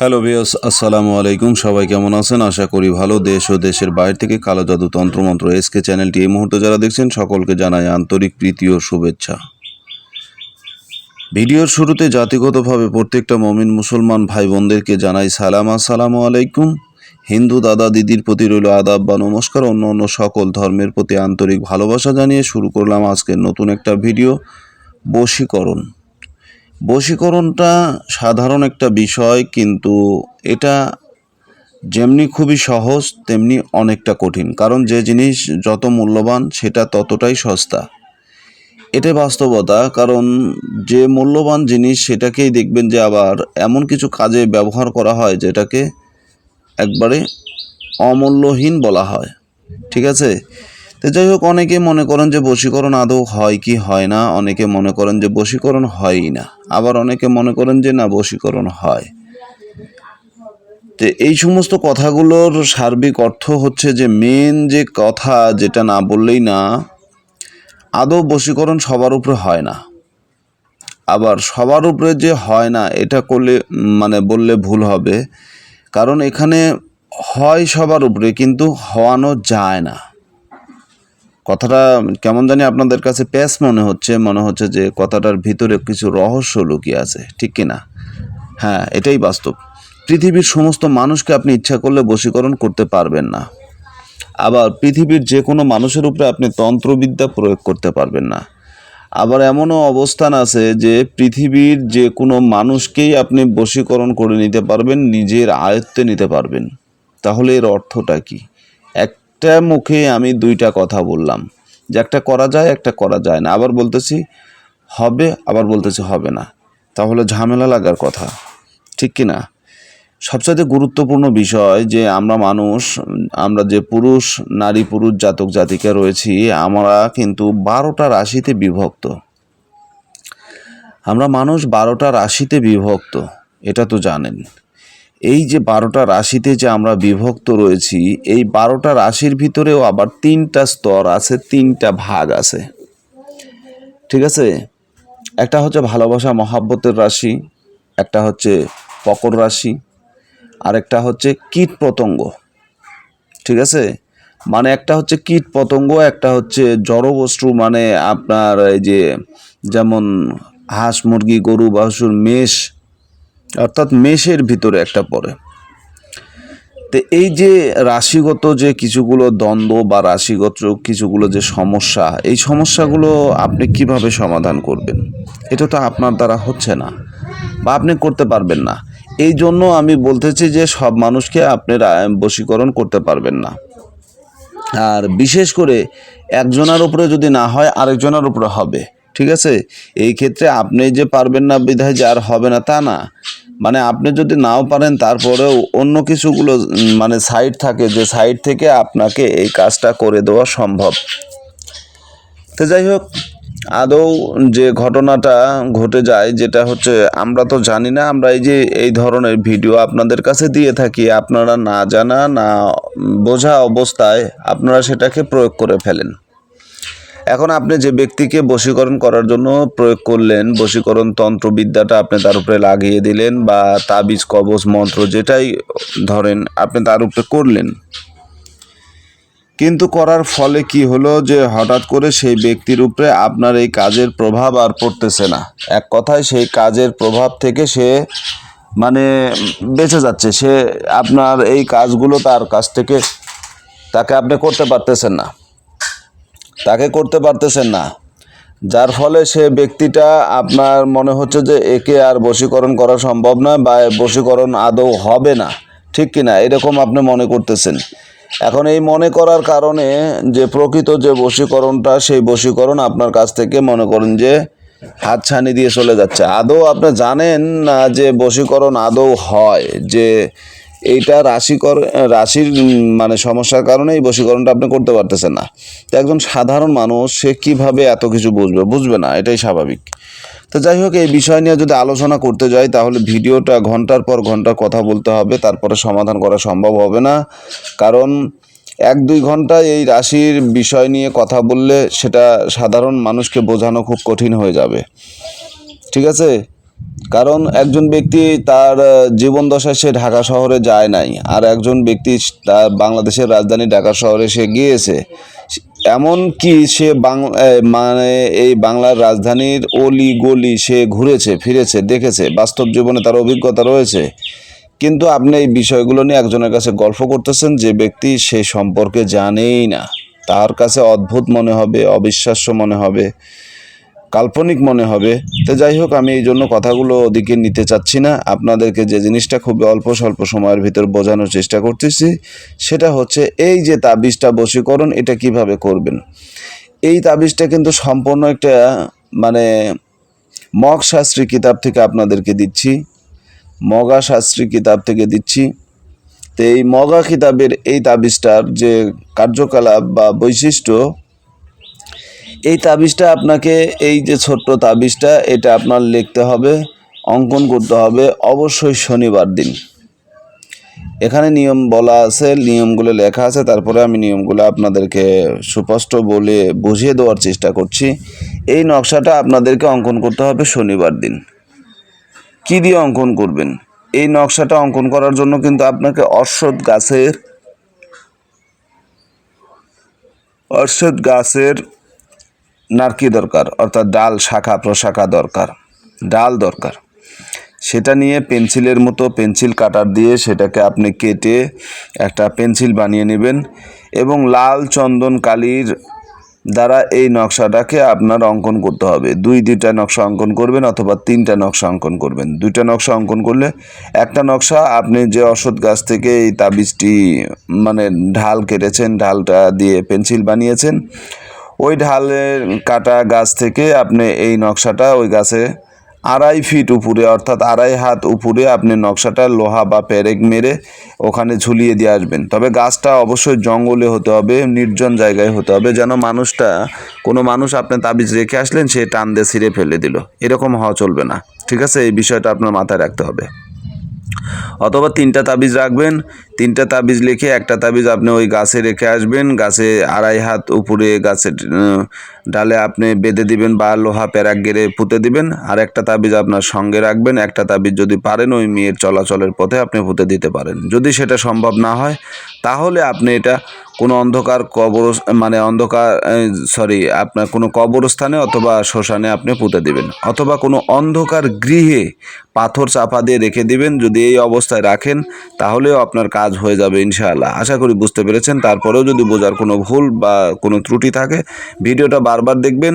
Hello viewers, আসসালামু আলাইকুম। সবাই কেমন আছেন? আশা করি ভালো। দেশ ও দেশের বাইরে থেকে কালো জাদু তন্ত্রমন্ত্র এসকে চ্যানেলটি এই মুহূর্তে যারা দেখছেন সকলকে জানাই আন্তরিক প্রীতি ও শুভেচ্ছা। ভিডিওর শুরুতে জাতিগতভাবে প্রত্যেকটা মমিন মুসলমান ভাই বোনদেরকে জানাই সালাম, আসসালামু আলাইকুম। হিন্দু দাদা দিদির প্রতি রইল আদাব বা নমস্কার। অন্য সকল ধর্মের প্রতি আন্তরিক ভালোবাসা জানিয়ে শুরু করলাম আজকের নতুন একটা ভিডিও। বশীকরণ। বশীকরণটা সাধারণ একটা বিষয়, কিন্তু এটা যেমনি খুবই সহজ তেমনি অনেকটা কঠিন। কারণ যে জিনিস যত মূল্যবান সেটা ততটাই সস্তা, এটাই বাস্তবতা। কারণ যে মূল্যবান জিনিস সেটাকেই দেখবেন যে আবার এমন কিছু কাজে ব্যবহার করা হয় যেটাকে একবারে অমূল্যহীন বলা হয়। ঠিক আছে, তো যাই হোক, অনেকে মনে করেন যে বশীকরণ আদৌ হয় কি হয় না, অনেকে মনে করেন যে বশীকরণ হয়ই না, আবার অনেকে মনে করেন যে না বশীকরণ হয়। তো এই সমস্ত কথাগুলোর সার্বিক অর্থ হচ্ছে যে মেন যে কথা যেটা না বললেই না, আদৌ বশীকরণ সবার উপরে হয় না। আবার সবার উপরে যে হয় না এটা করলে বললে ভুল হবে। কারণ এখানে হয় সবার উপরে, কিন্তু হওয়ানো যায় না। কথাটা কেমন জানি আপনাদের কাছে প্যাচ মনে হচ্ছে যে কথাটার ভিতরে কিছু রহস্য লুকিয়ে আছে, ঠিক কি না? হ্যাঁ, এটাই বাস্তব। পৃথিবীর সমস্ত মানুষকে আপনি ইচ্ছা করলে বশীকরণ করতে পারবেন না। আবার পৃথিবীর যে কোনো মানুষের উপরে আপনি তন্ত্রবিদ্যা প্রয়োগ করতে পারবেন না। আবার এমনও অবস্থান আছে যে পৃথিবীর যে কোনো মানুষকেই আপনি বশীকরণ করে নিতে পারবেন, নিজের আয়ত্তে নিতে পারবেন। তাহলে এর অর্থটা কি? একটা মুখে আমি দুইটা কথা বললাম, যে একটা করা যায়, একটা করা যায় না। আবার বলতেছি হবে, আবার বলতেছি হবে না। তাহলে ঝামেলা লাগার কথা, ঠিক কি না? সবচেয়ে গুরুত্বপূর্ণ বিষয় যে আমরা যে পুরুষ নারী পুরুষ জাতক জাতিকা রয়েছি, আমরা কিন্তু 12টা রাশিতে বিভক্ত। আমরা মানুষ 12টা রাশিতে বিভক্ত, এটা তো জানেন। এই যে 12টা রাশিতে যে আমরা বিভক্ত রয়েছি, এই 12টা রাশির ভিতরেও আবার 3টা স্তর আছে, 3টা ভাগ আছে। ঠিক আছে, একটা হচ্ছে ভালোবাসা মহাব্বতের রাশি, একটা হচ্ছে মকর রাশি, আরেকটা হচ্ছে কীট পতঙ্গ। ঠিক আছে, একটা হচ্ছে কীট পতঙ্গ, একটা হচ্ছে জড়বস্তু, আপনার এই যে যেমন হাঁস মুরগি গরু বাছুর মেষ, অর্থাৎ মেষের ভিতরে একটা পড়ে। তো এই যে রাশিগত যে কিছুগুলো দ্বন্দ্ব বা রাশিগত কিছুগুলো যে সমস্যা, এই সমস্যাগুলো আপনি কিভাবে সমাধান করবেন? এটা তো আপনার দ্বারা হচ্ছে না বা আপনি করতে পারবেন না। এই জন্য আমি বলতেছি যে সব মানুষকে আপনি বশীকরণ করতে পারবেন না। আর বিশেষ করে একজনের উপরে যদি না হয় আরেকজনের উপরে হবে। ঠিক আছে, এই ক্ষেত্রে আপনি যে পারবেন না বিধায় যে আর হবে না তা না। আপনি যদি নাও পারেন তারপরেও অন্য কিছুগুলো সাইড থাকে, যে সাইড থেকে আপনাকে এই কাজটা করে দেওয়া সম্ভব। তো যাই হোক, আদৌ যে ঘটনাটা ঘটে যায় যেটা হচ্ছে, আমরা তো জানি না। আমরা এই ধরনের ভিডিও আপনাদের কাছে দিয়ে থাকি, আপনারা না জানা না বোঝা অবস্থায় আপনারা সেটাকে প্রয়োগ করে ফেলেন। এখন আপনি যে ব্যক্তিকে বশীকরণ করার জন্য প্রয়োগ করলেন, বশীকরণ তন্ত্রবিদ্যাটা আপনি তার উপরে লাগিয়ে দিলেন, বা তাবিজ কবজ মন্ত্র যেটাই ধরেন আপনি তার উপরে করলেন, কিন্তু করার ফলে কি হলো যে হঠাৎ করে সেই ব্যক্তির উপরে আপনার এই কাজের প্রভাব আর পড়তেছে না। এক কথায় সেই কাজের প্রভাব থেকে সে বেঁচে যাচ্ছে। সে আপনার এই কাজগুলো তার কাছ থেকে তাকে আপনি করতে পারতেছেন না, যার ফলে সে ব্যক্তিটা আপনার মনে হচ্ছে যে একে আর বশীকরণ করা সম্ভব নয়, বা বশীকরণ আদৌ হবে না, ঠিক কিনা এরকম আপনি মনে করতেছেন। এখন এই মনে করার কারণে যে প্রকৃত যে বশীকরণটা, সেই বশীকরণ আপনার কাছ থেকে মনে করেন যে হাতছানি দিয়ে চলে যাচ্ছে। আদৌ আপনি জানেন না যে বশীকরণ আদৌ হয়, যে এইটা রাশির সমস্যার কারণে এই বশীকরণটা আপনি করতে পারতেছেন না। তো একজন সাধারণ মানুষ সে কিভাবে এত কিছু বুঝবে না, এটাই স্বাভাবিক। তো যাই হোক, এই বিষয় নিয়ে যদি আলোচনা করতে যাই তাহলে ভিডিওটা ঘন্টার পর ঘন্টা কথা বলতে হবে, তারপরে সমাধান করা সম্ভব হবে না। কারণ 1-2 ঘন্টা এই রাশির বিষয় নিয়ে কথা বললে সেটা সাধারণ মানুষকে বোঝানো খুব কঠিন হয়ে যাবে। ঠিক আছে, কারণ একজন ব্যক্তি তার জীবন দশায় সে ঢাকা শহরে যায় নাই, আর একজন ব্যক্তি তার বাংলাদেশের রাজধানী ঢাকা শহরে সে গিয়েছে। এমন কি সে মানে এই বাংলার রাজধানীর অলি গলি সে ঘুরেছে ফিরেছে, দেখেছে, বাস্তব জীবনে তার অভিজ্ঞতা রয়েছে। কিন্তু আপনি এই বিষয়গুলো নিয়ে একজনের কাছে গল্প করতেছেন যে ব্যক্তি সে সম্পর্কে জানেই না। তার কাছে অদ্ভুত মনে হবে, অবিশ্বাস্য মনে হবে, কাল্পনিক মনে হবে। তো যাই হোক, আমি এই জন্য কথাগুলো ওদিকে নিতে চাচ্ছি না। আপনাদেরকে যে জিনিসটা খুবই অল্প স্বল্প সময়ের ভিতর বোঝানোর চেষ্টা করতেছি সেটা হচ্ছে এই যে তাবিজটা বশীকরণ, এটা কিভাবে করবেন। এই তাবিজটা কিন্তু সম্পূর্ণ একটা মানে মগ শাস্ত্রী কিতাব থেকে আপনাদেরকে দিচ্ছি, মগা শাস্ত্রী কিতাব থেকে দিচ্ছি। তো এই মগা কিতাবের এই তাবিজটার যে কার্যকলাপ বা বৈশিষ্ট্য, এই তাবিজটা আপনাকে, এই যে ছোট্ট তাবিজটা, এটা আপনার লিখতে হবে, অঙ্কন করতে হবে অবশ্যই শনিবার দিন। এখানে নিয়ম বলা আছে, নিয়মগুলো লেখা আছে, তারপরে আমি নিয়মগুলো আপনাদেরকে সুস্পষ্ট বলে বুঝিয়ে দেওয়ার চেষ্টা করছি। এই নকশাটা আপনাদেরকে অঙ্কন করতে হবে শনিবার দিন। কি দিয়ে অঙ্কন করবেন? এই নকশাটা অঙ্কন করার জন্য কিন্তু আপনাকে অশ্বত্থ গাছের নারকি দরকার, অর্থাৎ ডাল, শাখা প্রশাখা দরকার, ডাল দরকার। সেটা নিয়ে পেন্সিলের মতো পেন্সিল কাটার দিয়ে সেটাকে আপনি কেটে একটা পেন্সিল বানিয়ে নেবেন এবং লাল চন্দন কালির দ্বারা এই নকশাটাকে আপনার অঙ্কন করতে হবে। দুইটা নকশা অঙ্কন করবেন অথবা 3টা নকশা অঙ্কন করবেন। 2টা নকশা অঙ্কন করলে একটা নকশা আপনি যে অশ্বত্থ গাছ থেকে এই তাবিজটি মানে ঢাল কেটেছেন, ঢালটা দিয়ে পেন্সিল বানিয়েছেন, ওই ঢালের কাটা গাছ থেকে আপনি এই নকশাটা ওই গাছে 2.5 ফিট উপরে, অর্থাৎ 2.5 হাত উপরে আপনি নকশাটা লোহা বা পেরেক মেরে ওখানে ঝুলিয়ে দিয়ে আসবেন। তবে গাছটা অবশ্যই জঙ্গলে হতে হবে, নির্জন জায়গায় হতে হবে, যেন কোনো মানুষ আপনি তাবিজ রেখে আসলেন সে টান দিয়ে ছিঁড়ে ফেলে দিল, এরকম হওয়া চলবে না। ঠিক আছে, এই বিষয়টা আপনার মাথায় রাখতে হবে। অথবা 3টা তাবিজ রাখবেন, 3টা তাবিজ লিখে একটা তাবিজ আপনি ওই গাছে রেখে আসবেন, গাছে 2.5 হাত উপরে গাছের ডালে আপনি বেঁধে দিবেন বা লোহা প্যারাক গেড়ে পুঁতে দিবেন। আর একটা তাবিজ আপনার সঙ্গে রাখবেন। একটা তাবিজ যদি পারেন ওই মেয়ের চলাচলের পথে আপনি পুঁতে দিতে পারেন। যদি সেটা সম্ভব না হয় তাহলে আপনি এটা কোনো আপনার কোনো কবরস্থানে অথবা শ্মশানে আপনি পুঁতে দিবেন, অথবা কোনো অন্ধকার গৃহে পাথর চাপা দিয়ে রেখে দিবেন। যদি এই অবস্থায় রাখেন তাহলেও আপনার কাজ হয়ে যাবে ইনশাআল্লাহ। আশা করি বুঝতে পেরেছেন। তারপরেও যদি বোঝার কোনো ভুল বা কোনো ত্রুটি থাকে ভিডিওটা বারবার দেখবেন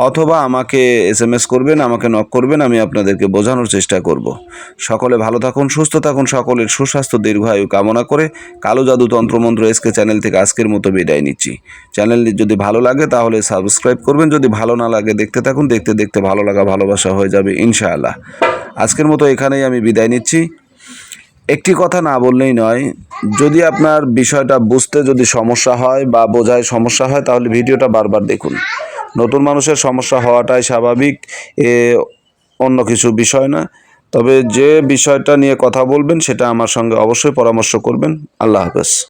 অথবা আমাকে SMS করবেন, আমাকে নক করবেন, আমি আপনাদেরকে বোঝানোর চেষ্টা করব। সকলে ভালো থাকুন, সুস্থ থাকুন, সকলের সুস্বাস্থ্য দীর্ঘায়ু কামনা করে কালো জাদু তন্ত্রমন্ত্র SK চ্যানেল থেকে আজকের মতো বিদায় নিচ্ছি। চ্যানেলটি যদি ভালো লাগে তাহলে সাবস্ক্রাইব করবেন, যদি ভালো না লাগে দেখতে থাকুন, দেখতে দেখতে ভালো লাগা ভালোবাসা হয়ে যাবে ইনশাআল্লাহ। আজকের মতো এখানেই আমি বিদায় নিচ্ছি। একটি কথা না বললেই নয়, যদি আপনার বিষয়টা বুঝতে যদি সমস্যা হয় বা বোঝায় সমস্যা হয় তাহলে ভিডিওটা বারবার দেখুন। নতুন মানুষের সমস্যা হওয়াটাই স্বাভাবিক, অন্য কিছু বিষয় না। তবে যে বিষয়টা নিয়ে কথা বলবেন সেটা আমার সঙ্গে অবশ্যই পরামর্শ করবেন। আল্লাহ হাফেজ।